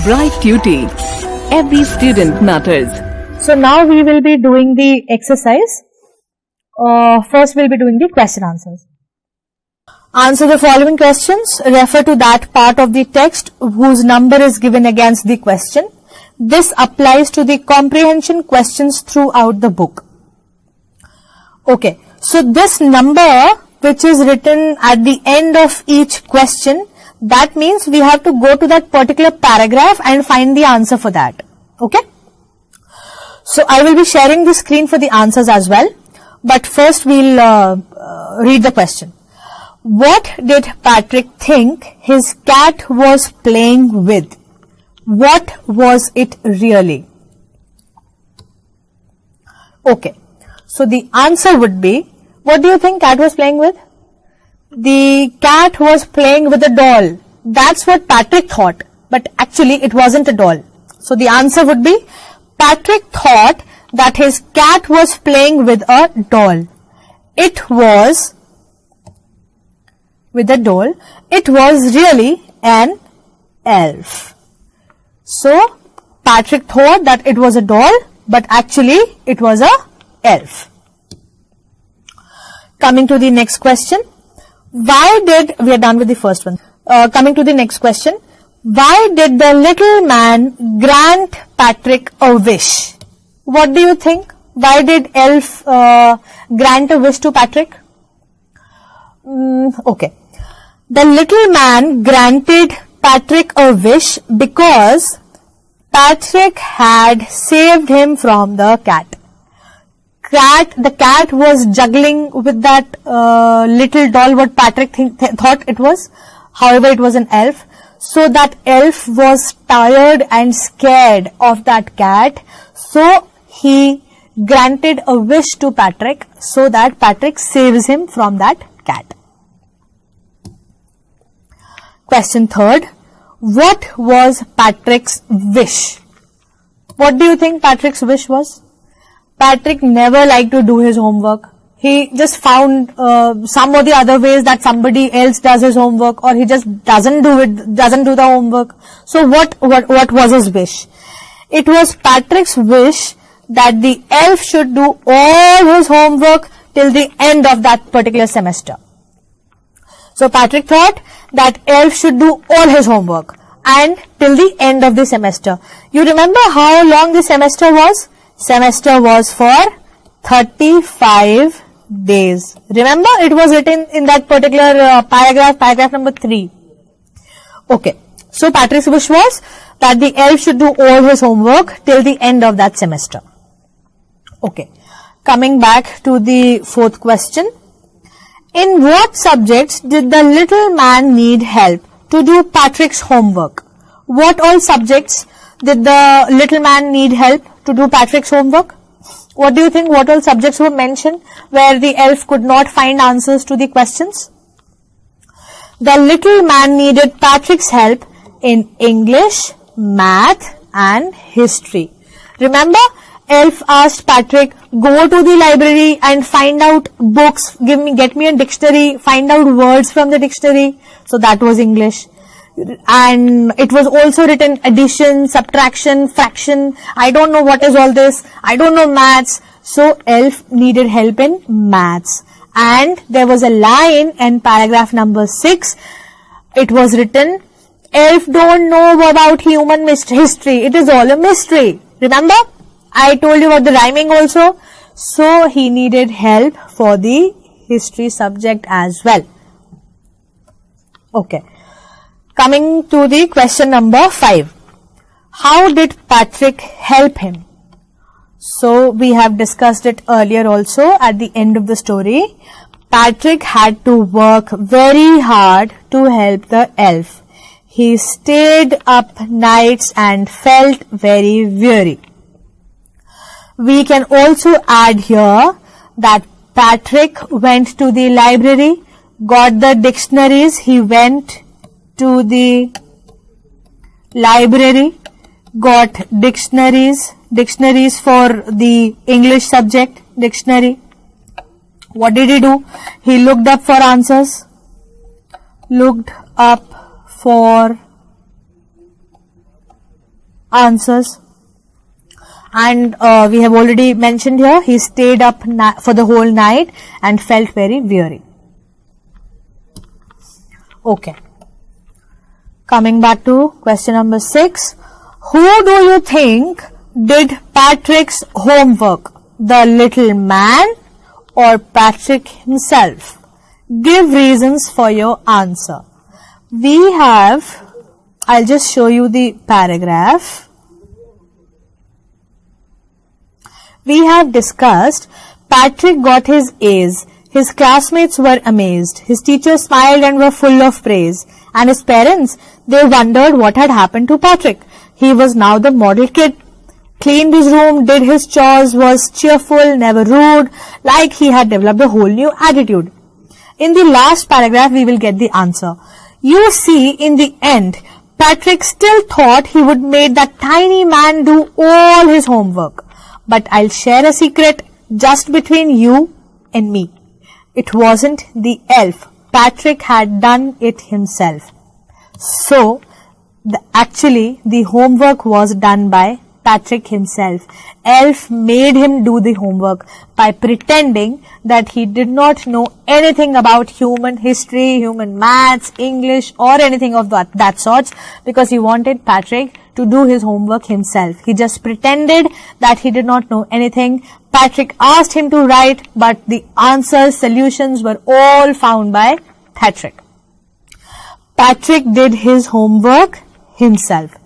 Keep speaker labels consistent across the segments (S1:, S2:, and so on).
S1: Bright Tuty. Every student matters.
S2: So now we will be doing the exercise. First we'll be doing the question answers. Answer the following questions. Refer to that part of the text whose number is given against the question. This applies to the comprehension questions throughout the book. Okay, so this number which is written at the end of each question, that means we have to go to that particular paragraph and find the answer for that. Okay. So I will be sharing the screen for the answers as well. But first we'll read the question. What did Patrick think his cat was playing with? What was it really? Okay. So the answer would be, what do you think cat was playing with? The cat was playing with a doll. That's what Patrick thought. But actually it wasn't a doll. So the answer would be, Patrick thought that his cat was playing with a doll. It was with a doll. It was really an elf. So Patrick thought that it was a doll, but actually it was a elf. Coming to the next question. We are done with the first one. Coming to the next question. Why did the little man grant Patrick a wish? What do you think? Why did elf grant a wish to Patrick? Okay. The little man granted Patrick a wish because Patrick had saved him from the cat. The cat was juggling with that little doll what Patrick thought it was. However, it was an elf. So that elf was tired and scared of that cat. So he granted a wish to Patrick so that Patrick saves him from that cat. Question third. What was Patrick's wish? What do you think Patrick's wish was? Patrick never liked to do his homework. He just found some or the other ways that somebody else does his homework, or he just doesn't do the homework. So what was his wish? It was Patrick's wish that the elf should do all his homework till the end of that particular semester. So Patrick thought that elf should do all his homework and till the end of the semester. You remember how long the semester was? Semester was for 35 days. Remember, it was written in that particular paragraph number 3. Okay. So Patrick's wish was that the elf should do all his homework till the end of that semester. Okay. Coming back to the fourth question. In what subjects did the little man need help to do Patrick's homework? What all subjects did the little man need help to do Patrick's homework? What do you think? What all subjects were mentioned where the elf could not find answers to the questions? The little man needed Patrick's help in English, math and history. Remember, elf asked Patrick, go to the library and find out books, get me a dictionary, find out words from the dictionary. So that was English. And it was also written addition, subtraction, fraction. I don't know what is all this. I don't know maths. So elf needed help in maths. And there was a line in paragraph number 6. It was written, elf don't know about human history. It is all a mystery. Remember? I told you about the rhyming also. So he needed help for the history subject as well. Okay. Coming to the question number 5. How did Patrick help him? So we have discussed it earlier also at the end of the story. Patrick had to work very hard to help the elf. He stayed up nights and felt very weary. We can also add here that Patrick went to the library, got the dictionaries. He went to the library, got dictionaries for the English subject, dictionary. What did he do? He looked up for answers, looked up for answers. And we have already mentioned here, he stayed up for the whole night and felt very weary. Okay. Coming back to question number 6. Who do you think did Patrick's homework? The little man or Patrick himself? Give reasons for your answer. We have, I'll just show you the paragraph. We have discussed Patrick got his A's. His classmates were amazed. His teachers smiled and were full of praise. And his parents, they wondered what had happened to Patrick. He was now the model kid. Cleaned his room, did his chores, was cheerful, never rude, like he had developed a whole new attitude. In the last paragraph, we will get the answer. You see, in the end, Patrick still thought he would make that tiny man do all his homework. But I'll share a secret just between you and me. It wasn't the elf. Patrick had done it himself. So, actually, the homework was done by Patrick himself. Elf made him do the homework by pretending that he did not know anything about human history, human maths, English or anything of that sort, because he wanted Patrick to do his homework himself. He just pretended that he did not know anything. Patrick asked him to write, but the answers, solutions were all found by Patrick. Patrick did his homework himself.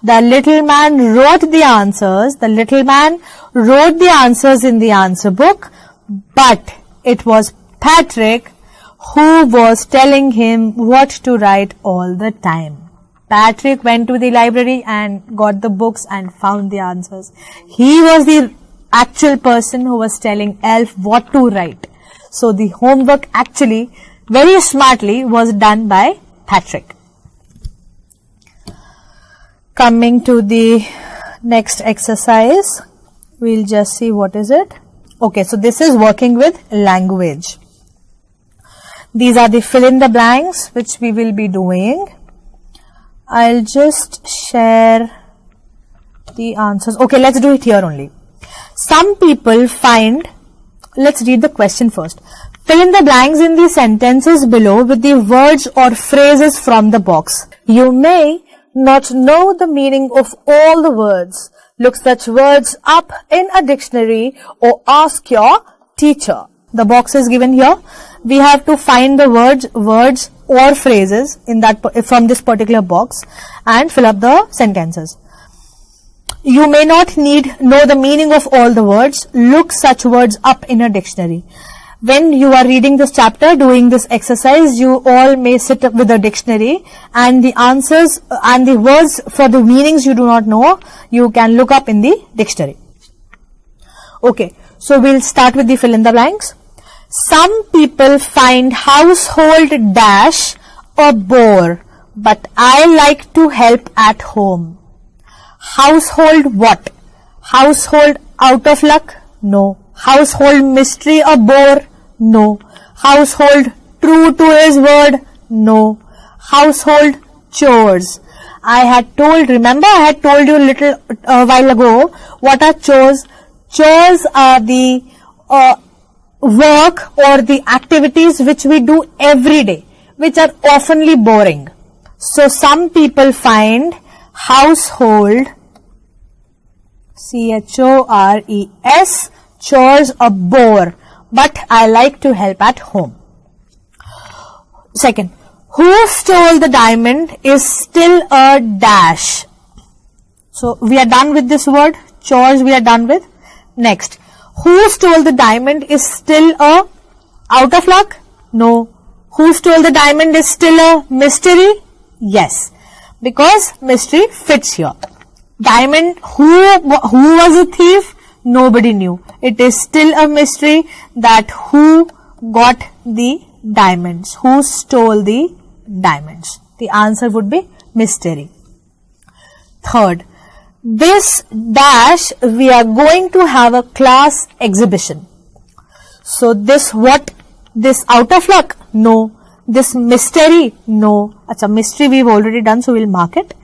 S2: The little man wrote the answers. The little man wrote the answers in the answer book, but it was Patrick who was telling him what to write all the time. Patrick went to the library and got the books and found the answers. He was the actual person who was telling Elf what to write. So the homework actually, very smartly, was done by Patrick. Coming to the next exercise, we'll just see what is it. Okay, so this is working with language. These are the fill in the blanks which we will be doing. I'll just share the answers. Okay, let's do it here only. Some people find, let's read the question first. Fill in the blanks in the sentences below with the words or phrases from the box. You may not know the meaning of all the words. Look such words up in a dictionary or ask your teacher. The box is given here. We have to find the words or phrases in that from this particular box and fill up the sentences. You may not know the meaning of all the words. Look such words up in a dictionary. When you are reading this chapter, doing this exercise, you all may sit up with a dictionary and the answers and the words for the meanings you do not know, you can look up in the dictionary. Okay, so we'll start with the fill in the blanks. Some people find household dash a bore, but I like to help at home. Household what? Household out of luck? No. Household mystery a bore? No. Household true to his word? No. Household chores. Remember I had told you a little while ago, what are chores? Chores are the work or the activities which we do every day, which are oftenly boring. So some people find household, chores, chores a bore, but I like to help at home. Second, who stole the diamond is still a dash. So we are done with this word, chores we are done with. Next, who stole the diamond is still a out of luck? No. Who stole the diamond is still a mystery? Yes, because mystery fits here. Diamond, who was a thief? Nobody knew. It is still a mystery that who got the diamonds, who stole the diamonds. The answer would be mystery. Third, this dash, we are going to have a class exhibition. So this what? This out of luck? No. This mystery? No. Acha, mystery we've already done, so we'll mark it.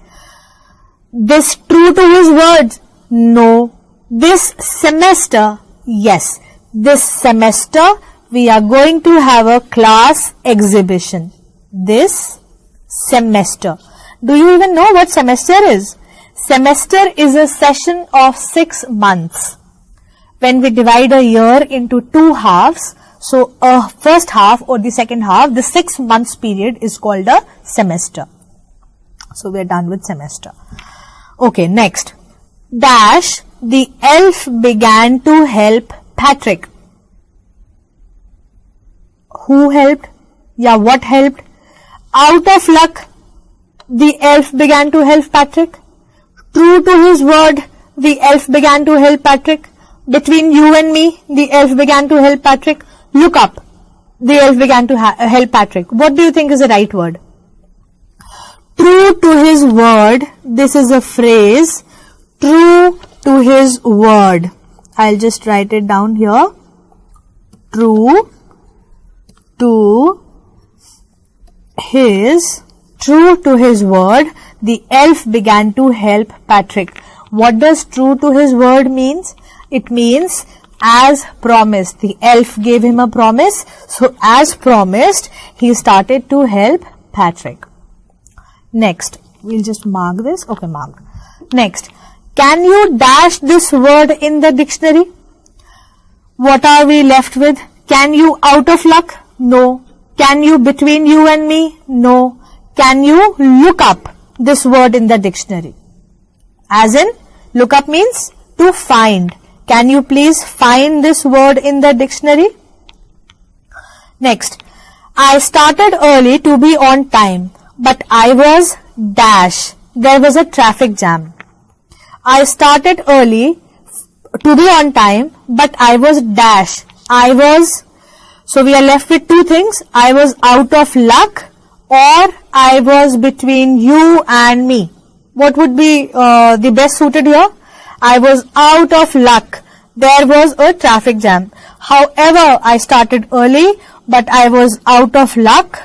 S2: This true to his words? No. This semester? Yes. This semester we are going to have a class exhibition. This semester. Do you even know what semester is? Semester is a session of 6 months. When we divide a year into 2 halves, so a first half or the second half, the 6 months period is called a semester. So we are done with semester. Okay, next. Dash, the elf began to help Patrick. Who helped? Yeah, what helped? Out of luck, the elf began to help Patrick. True to his word, the elf began to help Patrick. Between you and me, the elf began to help Patrick. Look up, the elf began to help Patrick. What do you think is the right word? True to his word. This is a phrase. True to his word. I'll just write it down here. True to his word, the elf began to help Patrick. What does true to his word means? It means as promised. The elf gave him a promise. So as promised, he started to help Patrick. Next, we'll just mark this. Okay, mark. Next, can you dash this word in the dictionary? What are we left with? Can you out of luck? No. Can you between you and me? No. Can you look up this word in the dictionary? As in, look up means to find. Can you please find this word in the dictionary? Next, I started early to be on time, but I was dash. There was a traffic jam. I started early to be on time, but I was dash. So we are left with two things. I was out of luck or I was between you and me. What would be the best suited here? I was out of luck. There was a traffic jam. However, I started early, but I was out of luck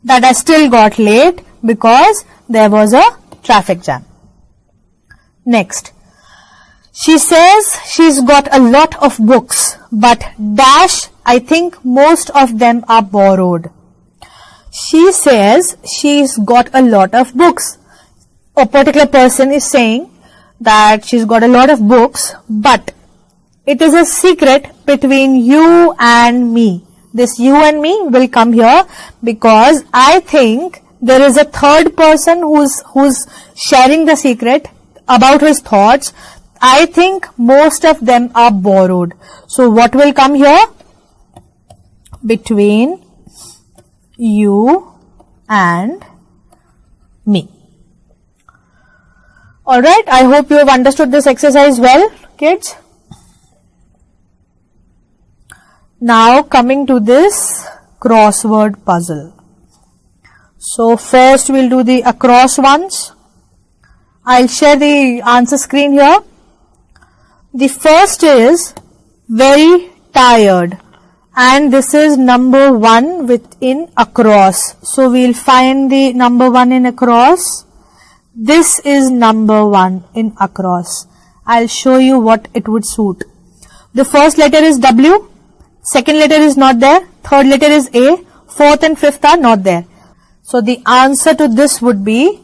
S2: that I still got late because there was a traffic jam. Next. She says she's got a lot of books, but dash, I think most of them are borrowed. She says she's got a lot of books. A particular person is saying that she's got a lot of books, but it is a secret between you and me. This you and me will come here because I think there is a third person who's sharing the secret about his thoughts. I think most of them are borrowed. So what will come here? Between you and me. Alright, I hope you have understood this exercise well, kids. Now coming to this crossword puzzle. So first we'll do the across ones. I'll share the answer screen here. The first is very tired, and this is number 1 within across. So we'll find the number 1 in across. This is number 1 in across. I'll show you what it would suit. The first letter is W, second letter is not there, third letter is A, fourth and fifth are not there. So the answer to this would be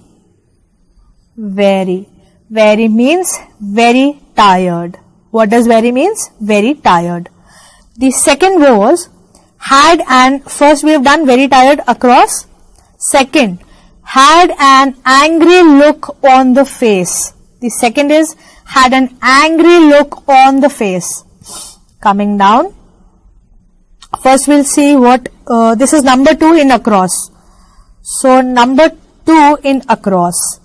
S2: very. Very means very tired. What does very means? Very tired. The second was had an, first we have done very tired across. Second, had an angry look on the face. The second is had an angry look on the face. Coming down. First we'll see what, this is number 2 in across. So number 2 in across.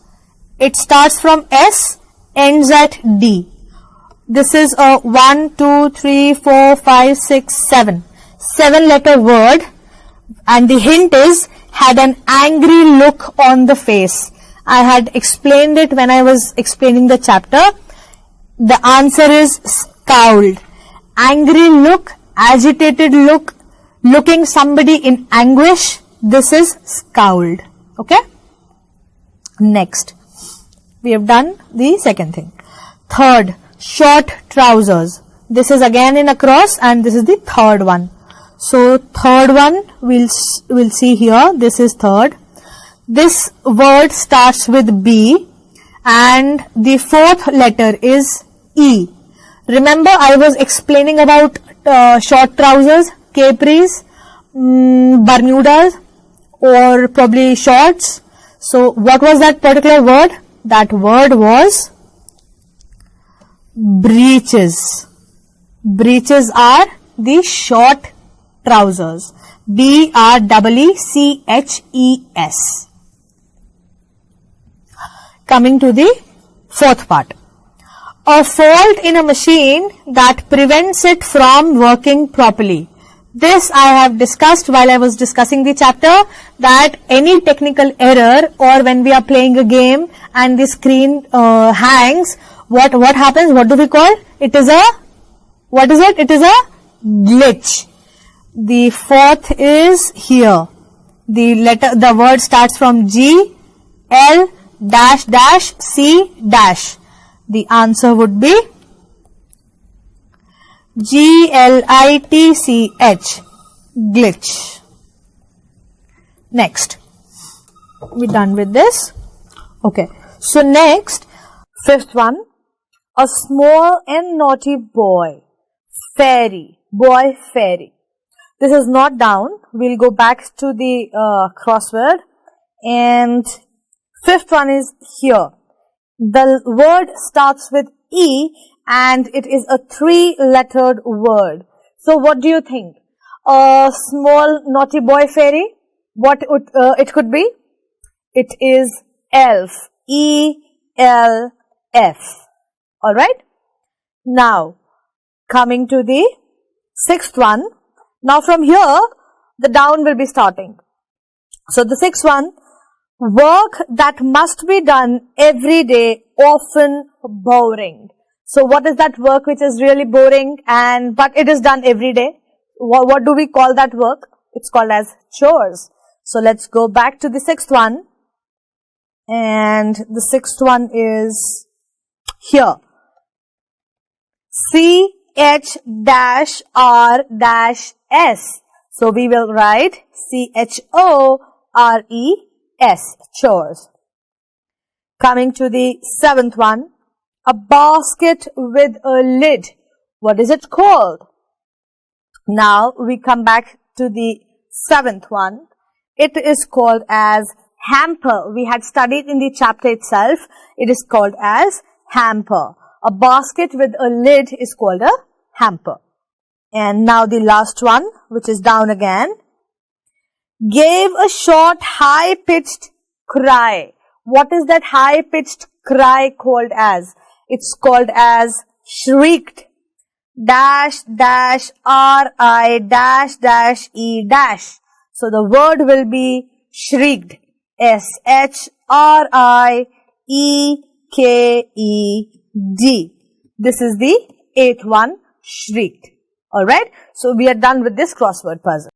S2: It starts from S, ends at D. This is a 1, 2, 3, 4, 5, 6, 7. 7 letter word, and the hint is had an angry look on the face. I had explained it when I was explaining the chapter. The answer is scowled. Angry look, agitated look, looking somebody in anguish. This is scowled. Okay. Next, we have done the second thing. Third, short trousers. This is again in a cross, and this is the third one. So third one we'll see here. This is third. This word starts with B, and the fourth letter is E. Remember, I was explaining about short trousers, capris, Bermudas, or probably shorts. So what was that particular word? That word was breeches. Breeches are the short trousers. B-R-E-E-C-H-E-S. Coming to the fourth part. A fault in a machine that prevents it from working properly. This I have discussed while I was discussing the chapter, that any technical error, or when we are playing a game and the screen hangs, what happens? What do we call? It is a, what is it? It is a glitch. The fourth is here. The word starts from G, L, dash, dash, C, dash. The answer would be Glitch, glitch. Next, we're done with this. Okay, so next, fifth one, a small and naughty boy, fairy, boy fairy. This is not down. We'll go back to the crossword, and fifth one is here. The word starts with E, and it is a 3-lettered word. So what do you think? A small naughty boy fairy? What it could be? It is elf. E-L-F. Alright? Now, coming to the sixth one. Now from here, the down will be starting. So the sixth one, work that must be done every day, often boring. So what is that work which is really boring but it is done every day? What do we call that work? It's called as chores. So let's go back to the sixth one. And the sixth one is here. C-H-R-S. So we will write C-H-O-R-E-S, chores. Coming to the seventh one, a basket with a lid. What is it called? Now we come back to the seventh one. It is called as hamper. We had studied in the chapter itself. It is called as hamper. A basket with a lid is called a hamper. And now the last one, which is down again. Gave a short, high-pitched cry. What is that high-pitched cry called as? It's called as shrieked. Dash, dash, R-I, dash, dash, E, dash. So the word will be shrieked. S-H-R-I-E-K-E-D. This is the eighth one, shrieked. Alright, so we are done with this crossword puzzle.